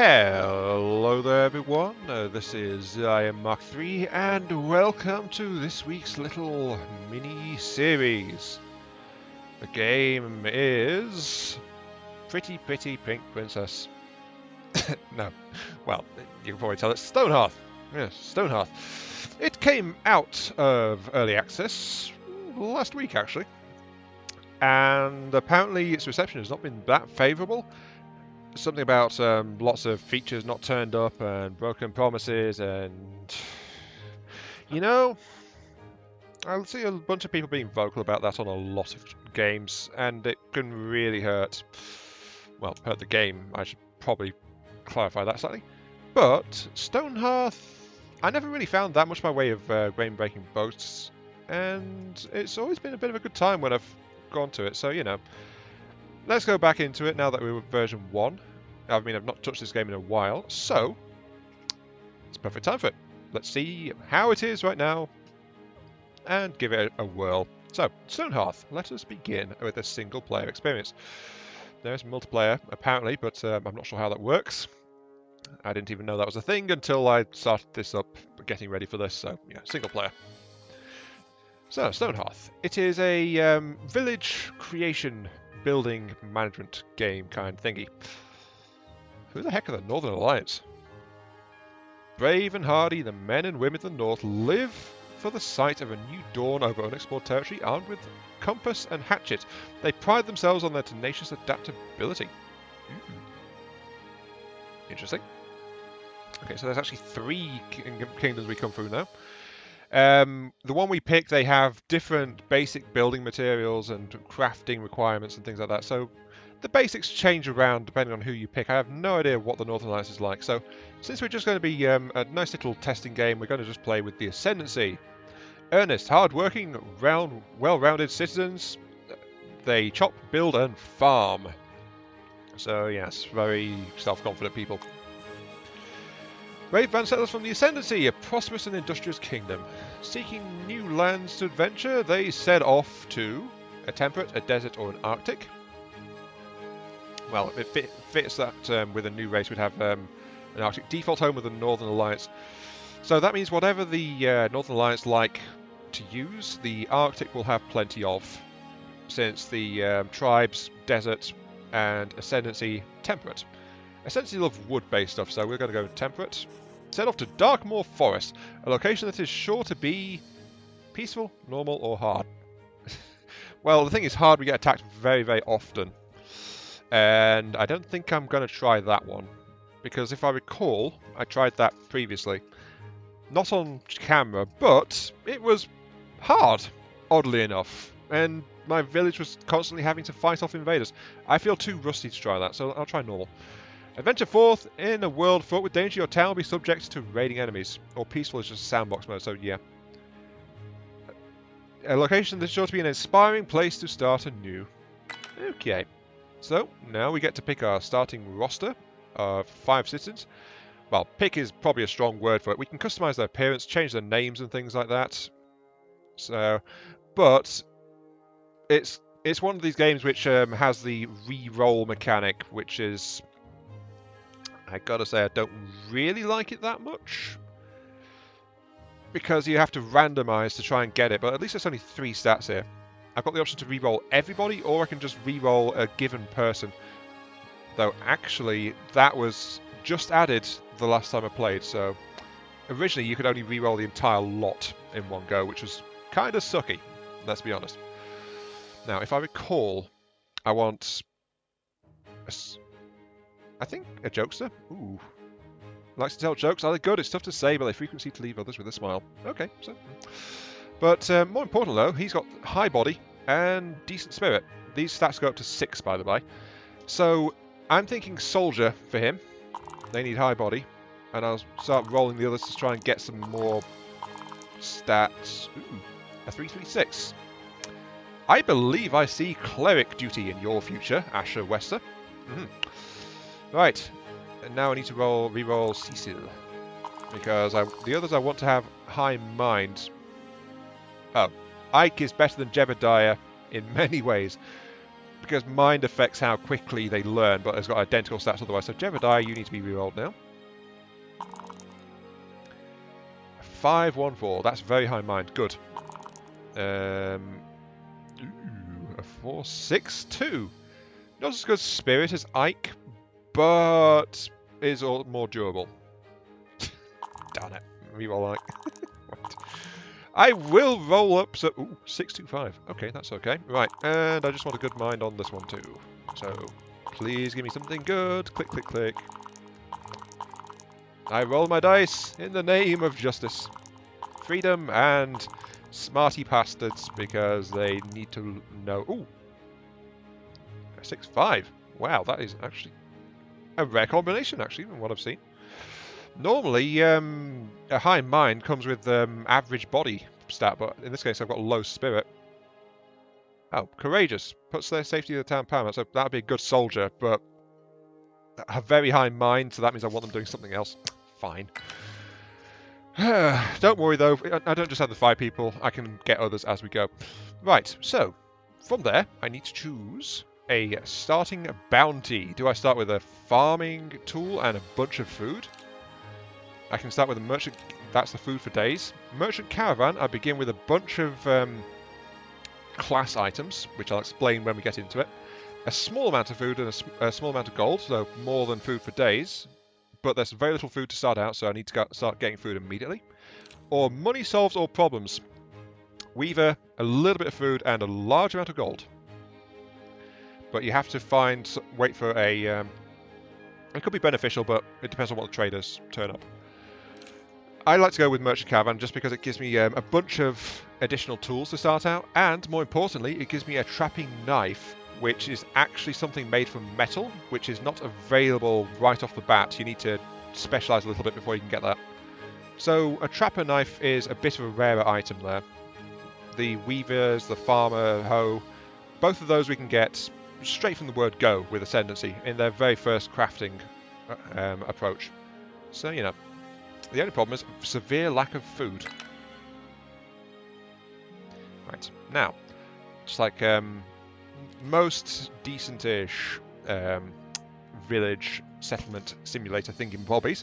Hello there everyone, this is I am Mark 3 and welcome to this week's little mini-series. The game is Pretty Pink Princess. No, well, you can probably tell it's Stonehearth. Yes, Stonehearth. It came out of early access last week actually, and apparently its reception has not been that favourable. Something about lots of features not turned up and broken promises, and you know, I see a bunch of people being vocal about that on a lot of games, and it can really hurt. Well, hurt the game. I should probably clarify that slightly. But Stonehearth, I never really found that much by way of game-breaking boasts, and it's always been a bit of a good time when I've gone to it. So you know. Let's go back into it now that we're with version 1. I mean, I've not touched this game in a while, so it's perfect time for it. Let's see how it is right now and give it a whirl. So, Stonehearth, let us begin with a single player experience. There's multiplayer, apparently, but I'm not sure how that works. I didn't even know that was a thing until I started this up, getting ready for this, so yeah, single player. So, Stonehearth. It is a village creation building management game kind thingy. Who the heck are the Northern Alliance? Brave and hardy, the men and women of the North live for the sight of a new dawn over unexplored territory, armed with compass and hatchet. They pride themselves on their tenacious adaptability. Interesting. Okay, so there's actually 3 kingdoms we come through now. The one we picked, they have different basic building materials and crafting requirements and things like that. So the basics change around depending on who you pick. I have no idea what the Northern Alliance is like. So since we're just going to be a nice little testing game, we're going to just play with the Ascendancy. Earnest, hard-working, well-rounded citizens. They chop, build, and farm. So yes, very self-confident people. Brave van settlers from the Ascendancy, a prosperous and industrious kingdom. Seeking new lands to adventure, they set off to a temperate, a desert, or an Arctic. Well, it fits that with a new race, we'd have an Arctic default home with the Northern Alliance. So that means whatever the Northern Alliance like to use, the Arctic will have plenty of, since the tribes, desert, and Ascendancy, temperate. Ascendancy love wood-based stuff, so we're going to go temperate. Set off to Darkmoor Forest, a location that is sure to be peaceful, normal, or hard. Well, the thing is, hard, we get attacked very, very often. And I don't think I'm going to try that one. Because if I recall, I tried that previously. Not on camera, but it was hard, oddly enough. And my village was constantly having to fight off invaders. I feel too rusty to try that, so I'll try normal. Adventure forth in a world fraught with danger. Your town will be subject to raiding enemies. Or peaceful is just sandbox mode, so yeah. A location that's sure to be an inspiring place to start anew. Okay. So, now we get to pick our starting roster of 5 citizens. Well, pick is probably a strong word for it. We can customize their appearance, change their names and things like that. So, but it's one of these games which has the re-roll mechanic, which is, I gotta say, I don't really like it that much. Because you have to randomize to try and get it, but at least there's only 3 stats here. I've got the option to re-roll everybody, or I can just re-roll a given person. Though, actually, that was just added the last time I played, so originally you could only re-roll the entire lot in one go, which was kind of sucky, let's be honest. Now, if I recall, I want I think a jokester. Ooh. Likes to tell jokes. Are they good? It's tough to say, but they frequently seem to leave others with a smile. Okay, so. But more important though, he's got high body and decent spirit. These stats go up to 6, by the way. So I'm thinking soldier for him. They need high body. And I'll start rolling the others to try and get some more stats. Ooh, a 336. I believe I see cleric duty in your future, Asher Wester. Right, and now I need to re-roll Cecil, because the others I want to have high mind. Oh, Ike is better than Jebediah in many ways, because mind affects how quickly they learn, but it's got identical stats otherwise. So Jebediah, you need to be rerolled now. 514. That's very high mind. Good. A 462. Not as good spirit as Ike, but is more durable. Darn it. Reroll Ike. Right. I will roll up. So, 625. Okay, that's okay. Right, and I just want a good mind on this one too. So, please give me something good. Click, click, click. I roll my dice in the name of justice, freedom, and smarty bastards because they need to know. Ooh, 6-5. Wow, that is actually a rare combination, actually, from what I've seen. Normally, a high mind comes with average body stat, but in this case, I've got low spirit. Oh, courageous. Puts their safety to the town paramount, so that would be a good soldier, but a very high mind, so that means I want them doing something else. Fine. Don't worry, though. I don't just have the 5 people. I can get others as we go. Right, so from there, I need to choose a starting bounty. Do I start with a farming tool and a bunch of food? I can start with a merchant. That's the food for days. Merchant caravan. I begin with a bunch of class items, which I'll explain when we get into it. A small amount of food and a small amount of gold, so more than food for days. But there's very little food to start out, so I need to start getting food immediately. Or money solves all problems. Weaver, a little bit of food, and a large amount of gold. But you have to wait for a... it could be beneficial, but it depends on what the traders turn up. I like to go with Merchant Caravan just because it gives me a bunch of additional tools to start out, and more importantly, it gives me a trapping knife, which is actually something made from metal, which is not available right off the bat. You need to specialize a little bit before you can get that. So a trapper knife is a bit of a rarer item there. The weavers, the farmer, hoe, both of those we can get straight from the word go with Ascendancy in their very first crafting approach. So, you know, the only problem is severe lack of food. Right, now, just like most decent-ish village settlement simulator thingamabobbies,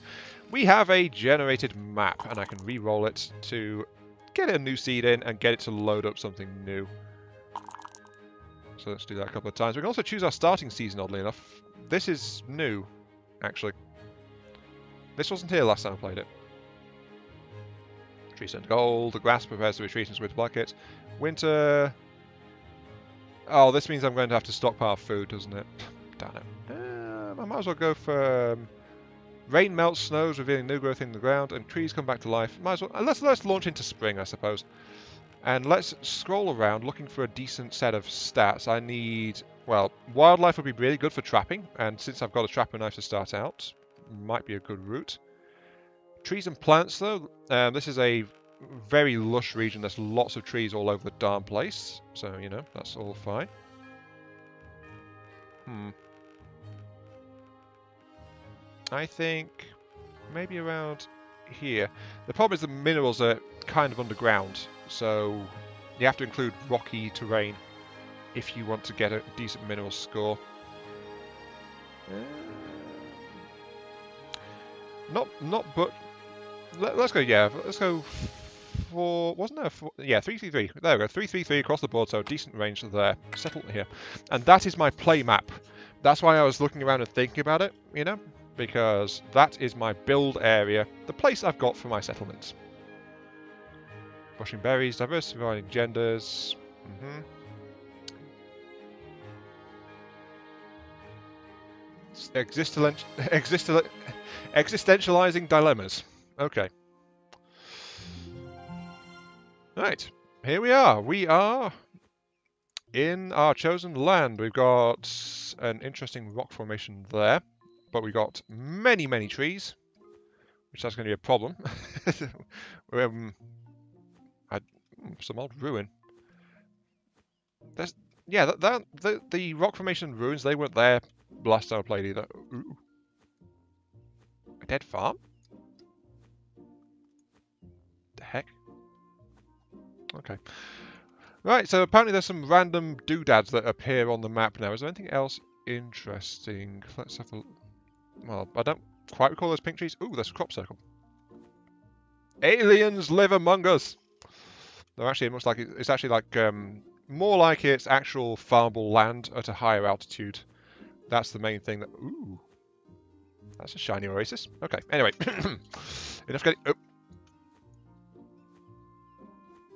we have a generated map, and I can re-roll it to get a new seed in and get it to load up something new. So let's do that a couple of times. We can also choose our starting season, oddly enough. This is new, actually. This wasn't here last time I played it. Trees and gold, the grass prepares to retreat and with blankets. Winter... Oh, this means I'm going to have to stockpile food, doesn't it? Damn it. I might as well go for... rain melts, snows, revealing new growth in the ground, and trees come back to life. Might as well... Let's launch into spring, I suppose. And let's scroll around looking for a decent set of stats. I need... Well, wildlife would be really good for trapping, and since I've got a trapper knife to start out, might be a good route. Trees and plants, though. This is a very lush region. There's lots of trees all over the darn place. So, you know, that's all fine. I think maybe around here. The problem is the minerals are kind of underground. So you have to include rocky terrain if you want to get a decent mineral score. But let's go. Yeah, let's go for. Wasn't there? Yeah, 333. There we go. 333 across the board. So decent range there. Settle here, and that is my play map. That's why I was looking around and thinking about it. You know, because that is my build area, the place I've got for my settlements. Brushing berries, diversifying genders. Existentializing dilemmas. Okay. Right, here we are. We are in our chosen land. We've got an interesting rock formation there, but we've got many, many trees, which that's going to be a problem. Some old ruin. There's, yeah, the rock formation ruins, they weren't there last time I played either. Ooh. A dead farm? The heck? Okay. Right, so apparently there's some random doodads that appear on the map now. Is there anything else interesting? Let's have a... Well, I don't quite recall those pink trees. Ooh, there's a crop circle. Aliens live among us! No, actually, it looks like it's actually like... more like it's actual farmable land at a higher altitude. That's the main thing that... Ooh. That's a shiny oasis. Okay, anyway. Enough getting... Oh.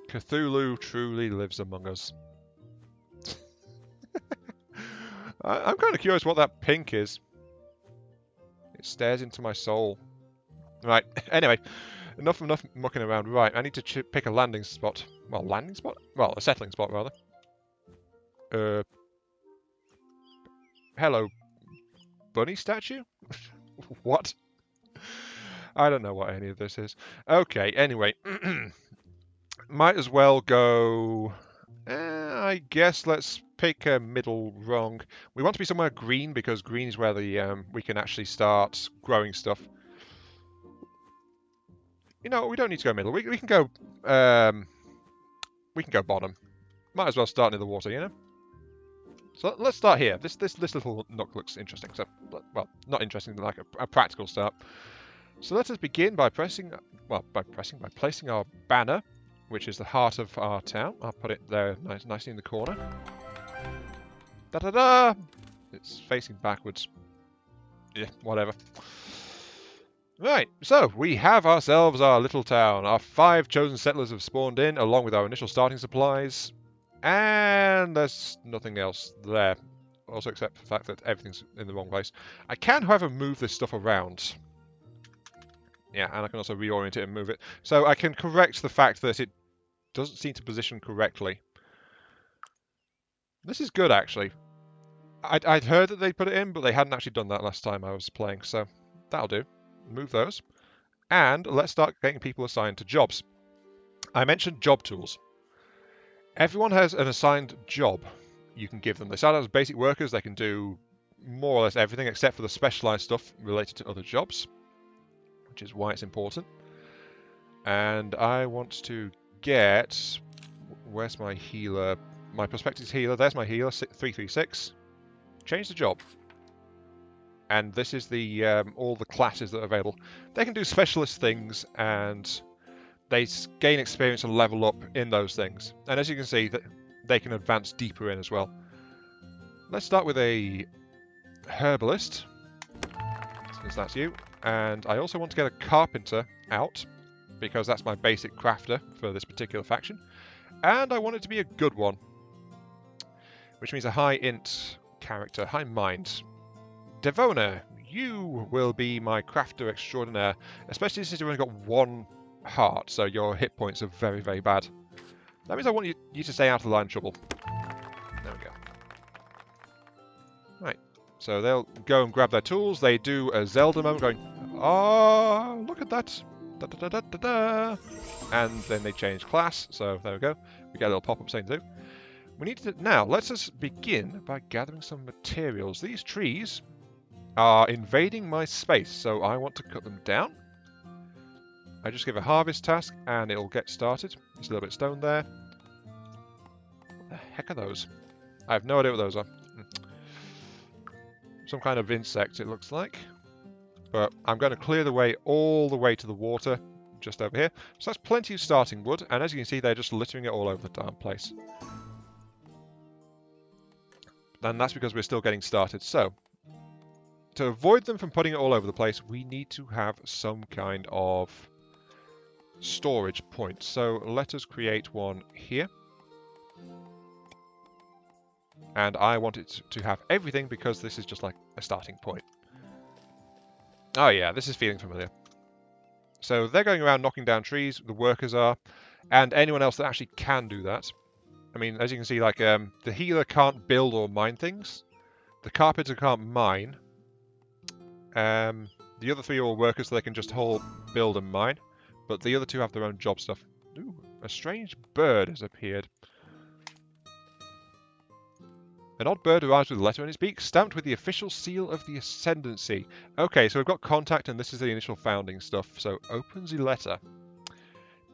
Cthulhu truly lives among us. I'm kind of curious what that pink is. It stares into my soul. Right, anyway. Enough mucking around. Right, I need to pick a landing spot. Well, landing spot? Well, a settling spot, rather. Hello, bunny statue? What? I don't know what any of this is. Okay, anyway. Might as well go... I guess let's pick a middle rung. We want to be somewhere green, because green is where the we can actually start growing stuff. You know, we don't need to go middle. We can go... we can go bottom. Might as well start near the water, you know? So let's start here. This little nook looks interesting. So, well, not interesting, like a practical start. So let us begin by placing our banner, which is the heart of our town. I'll put it there nicely in the corner. Da-da-da! It's facing backwards. Yeah, whatever. Right, so we have ourselves our little town. Our 5 chosen settlers have spawned in, along with our initial starting supplies. And there's nothing else there. Also except for the fact that everything's in the wrong place. I can, however, move this stuff around. Yeah, and I can also reorient it and move it. So I can correct the fact that it doesn't seem to position correctly. This is good, actually. I'd heard that they put it in, but they hadn't actually done that last time I was playing, so that'll do. Move those. And let's start getting people assigned to jobs. I mentioned job tools. Everyone has an assigned job you can give them. They start out as basic workers. They can do more or less everything except for the specialized stuff related to other jobs, which is why it's important. And I want to get... Where's my healer? My prospectus healer. There's my healer, 336. Change the job. And this is the all the classes that are available. They can do specialist things, and they gain experience and level up in those things. And as you can see, that they can advance deeper in as well. Let's start with a herbalist, since that's you. And I also want to get a carpenter out, because that's my basic crafter for this particular faction. And I want it to be a good one, which means a high int character, high mind. Devona, you will be my crafter extraordinaire, especially since you've only got 1 heart, so your hit points are very, very bad. That means I want you to stay out of line of trouble. There we go. Right, so they'll go and grab their tools. They do a Zelda moment going, oh, look at that. Da, da, da, da, da. And then they change class, so there we go. We get a little pop-up saying to do. We need to... Now, let us begin by gathering some materials. These trees are invading my space, so I want to cut them down. I just give a harvest task, and it'll get started. There's a little bit of stone there. What the heck are those? I have no idea what those are. Some kind of insect, it looks like. But I'm going to clear the way all the way to the water, just over here. So that's plenty of starting wood, and as you can see, they're just littering it all over the darn place. And that's because we're still getting started. So, to avoid them from putting it all over the place, we need to have some kind of storage point. So let us create one here. And I want it to have everything because this is just like a starting point. Oh yeah, this is feeling familiar. So they're going around knocking down trees, the workers are, and anyone else that actually can do that. I mean, as you can see, like, the healer can't build or mine things. The carpenter can't mine. The other 3 are all workers, so they can just build and mine. But the other 2 have their own job stuff. Ooh, a strange bird has appeared. An odd bird arrives with a letter in its beak, stamped with the official seal of the Ascendancy. Okay, so we've got contact, and this is the initial founding stuff. So, opens the letter.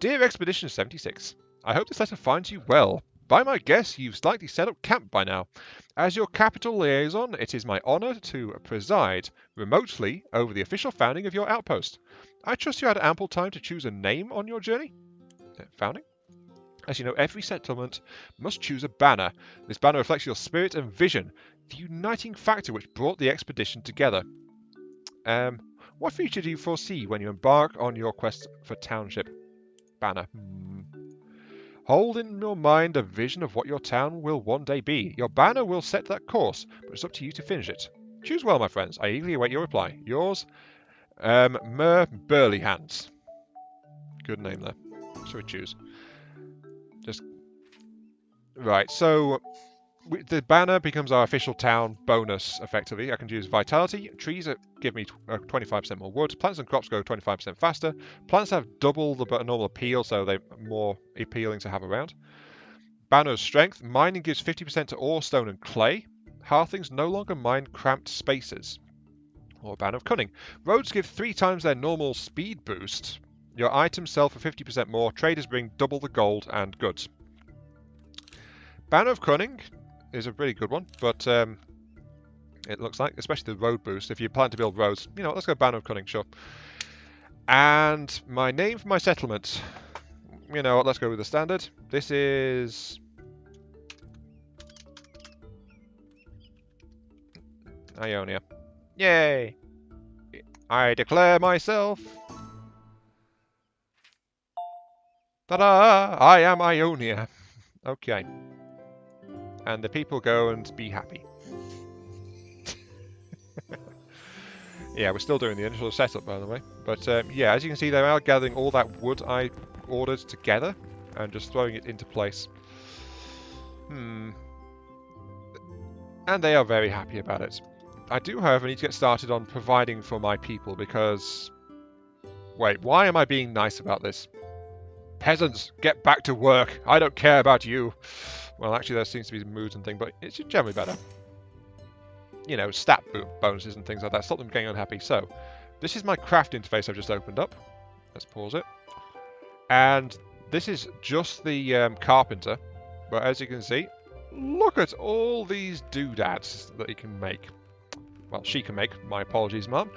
Dear Expedition 76, I hope this letter finds you well. By my guess, you've likely set up camp by now. As your capital liaison, it is my honour to preside remotely over the official founding of your outpost. I trust you had ample time to choose a name on your journey? Founding? As you know, every settlement must choose a banner. This banner reflects your spirit and vision, the uniting factor which brought the expedition together. What future do you foresee when you embark on your quest for township? Banner. Hold in your mind a vision of what your town will one day be. Your banner will set that course, but it's up to you to finish it. Choose well, my friends. I eagerly await your reply. Yours, Mer Burleyhands. Good name there. Should we choose? Just right. So the banner becomes our official town bonus, effectively. I can use vitality. Trees give me 25% more wood. Plants and crops go 25% faster. Plants have double the normal appeal, so they're more appealing to have around. Banner of strength. Mining gives 50% to ore, stone, and clay. Hearthlings no longer mine cramped spaces. Or banner of cunning. Roads give 3 times their normal speed boost. Your items sell for 50% more. Traders bring double the gold and goods. Banner of cunning is a really good one, but it looks like, especially the road boost, if you plan to build roads, you know, let's go Banner of Cunning, sure. And my name for my settlement, you know what, let's go with the standard. This is Ionia. Yay! I declare myself. Ta-da! I am Ionia. Okay. And the people go and be happy. Yeah, we're still doing the initial setup, by the way. But yeah, as you can see, they are gathering all that wood I ordered together and just throwing it into place. And they are very happy about it. I do, however, need to get started on providing for my people because... Wait, why am I being nice about this? Peasants, get back to work. I don't care about you. Well, actually, there seems to be moods and things, but it's generally better. You know, stat bonuses and things like that. Stop them getting unhappy. So, this is my craft interface I've just opened up. Let's pause it. And this is just the carpenter. But as you can see, look at all these doodads that he can make. Well, she can make. My apologies, Mum.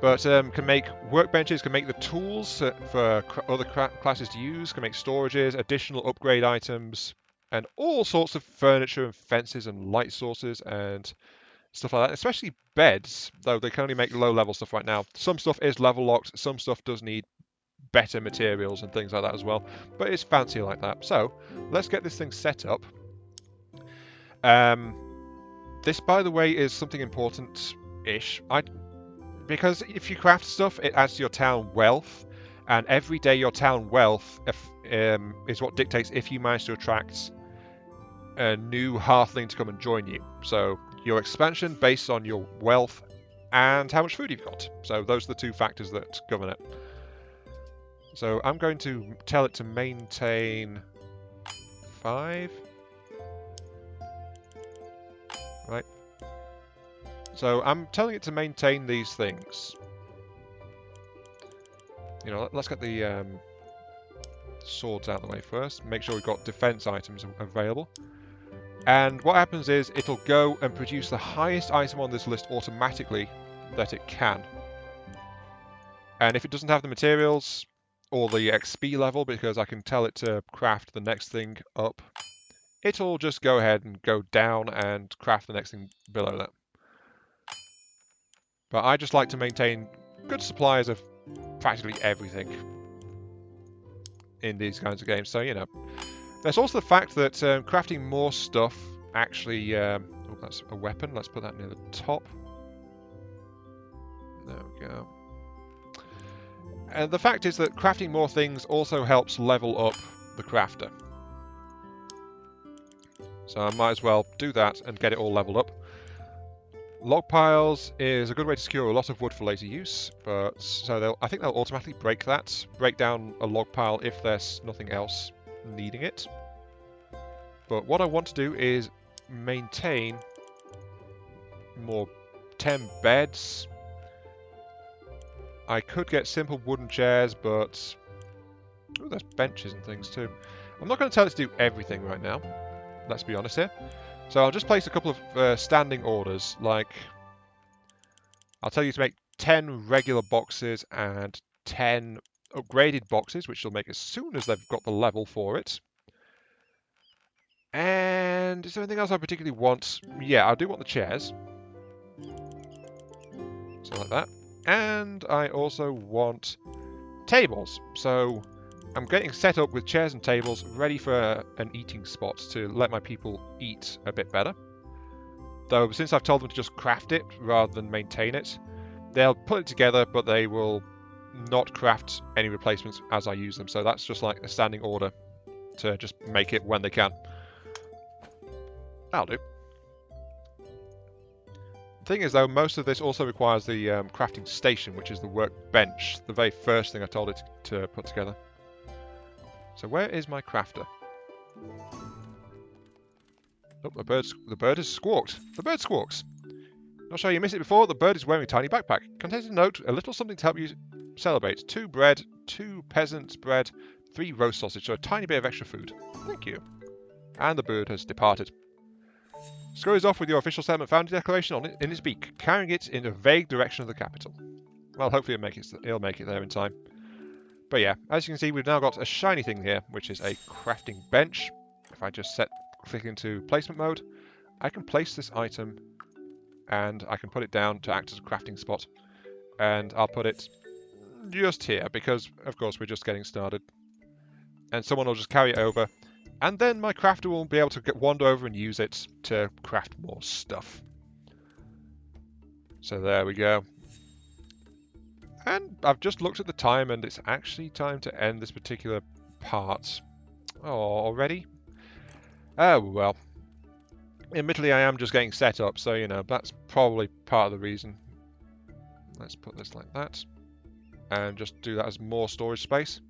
But can make workbenches, can make the tools for other classes to use, can make storages, additional upgrade items, and all sorts of furniture and fences and light sources and stuff like that, especially beds, though they can only make low-level stuff right now. Some stuff is level-locked, some stuff does need better materials and things like that as well, but it's fancy like that. So, let's get this thing set up. This, by the way, is something important-ish. Because if you craft stuff, it adds to your town wealth, and every day your town wealth is what dictates if you manage to attract a new Hearthling to come and join you. So your expansion based on your wealth and how much food you've got. So those are the 2 factors that govern it. So I'm going to tell it to maintain 5. Right. So I'm telling it to maintain these things. You know, let's get the swords out of the way first. Make sure we've got defense items available. And what happens is it'll go and produce the highest item on this list automatically that it can. And if it doesn't have the materials or the XP level, because I can tell it to craft the next thing up, it'll just go ahead and go down and craft the next thing below that. But I just like to maintain good supplies of practically everything in these kinds of games. So, you know. There's also the fact that crafting more stuff actually... oh, that's a weapon. Let's put that near the top. There we go. And the fact is that crafting more things also helps level up the crafter. So I might as well do that and get it all leveled up. Log piles is a good way to secure a lot of wood for later use, but so I think they'll automatically break down a log pile if there's nothing else needing it. But what I want to do is maintain more 10 beds. I could get simple wooden chairs, but... oh, there's benches and things too. I'm not going to tell it to do everything right now. Let's be honest here. So I'll just place a couple of standing orders, like I'll tell you to make 10 regular boxes and 10 upgraded boxes, which they'll make as soon as they've got the level for it. And is there anything else I particularly want? Yeah, I do want the chairs. So like that. And I also want tables. So I'm getting set up with chairs and tables ready for an eating spot to let my people eat a bit better. Though since I've told them to just craft it rather than maintain it, they'll put it together, but they will not craft any replacements as I use them. So that's just like a standing order to just make it when they can. That'll do. The thing is, though, most of this also requires the crafting station, which is the workbench, the very first thing I told it to put together. So where is my crafter? Oh, the bird has squawked. The bird squawks. Not sure you missed it before, the bird is wearing a tiny backpack. Contains a note, a little something to help you celebrate. 2 bread, 2 peasants' bread, 3 roast sausage, so a tiny bit of extra food. Thank you. And the bird has departed. Scurries off with your official settlement founding declaration on it in its beak, carrying it in a vague direction of the capital. Well, hopefully it'll make it there in time. But yeah, as you can see, we've now got a shiny thing here, which is a crafting bench. If I just click into placement mode, I can place this item and I can put it down to act as a crafting spot. And I'll put it just here because, of course, we're just getting started. And someone will just carry it over. And then my crafter will be able to wander over and use it to craft more stuff. So there we go. And I've just looked at the time and it's actually time to end this particular part. Oh, already? Oh, well. Admittedly, I am just getting set up, so, you know, that's probably part of the reason. Let's put this like that. And just do that as more storage space.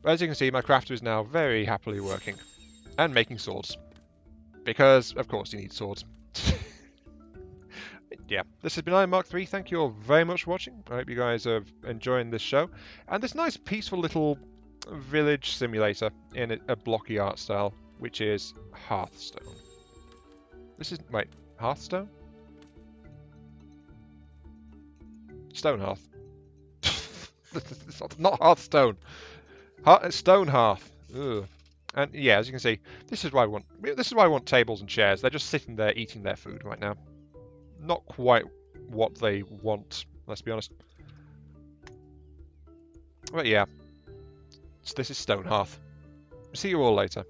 As you can see, my crafter is now very happily working. And making swords. Because, of course, you need swords. Yeah, this has been I, Mark 3. Thank you all very much for watching. I hope you guys are enjoying this show. And this nice, peaceful little village simulator in a blocky art style, which is Hearthstone. This is... wait, Hearthstone? Stonehearth. Not Hearthstone. Stonehearth. Ugh. And yeah, as you can see, this is why I want tables and chairs. They're just sitting there eating their food right now. Not quite what they want, let's be honest. But yeah, this is Stonehearth. See you all later.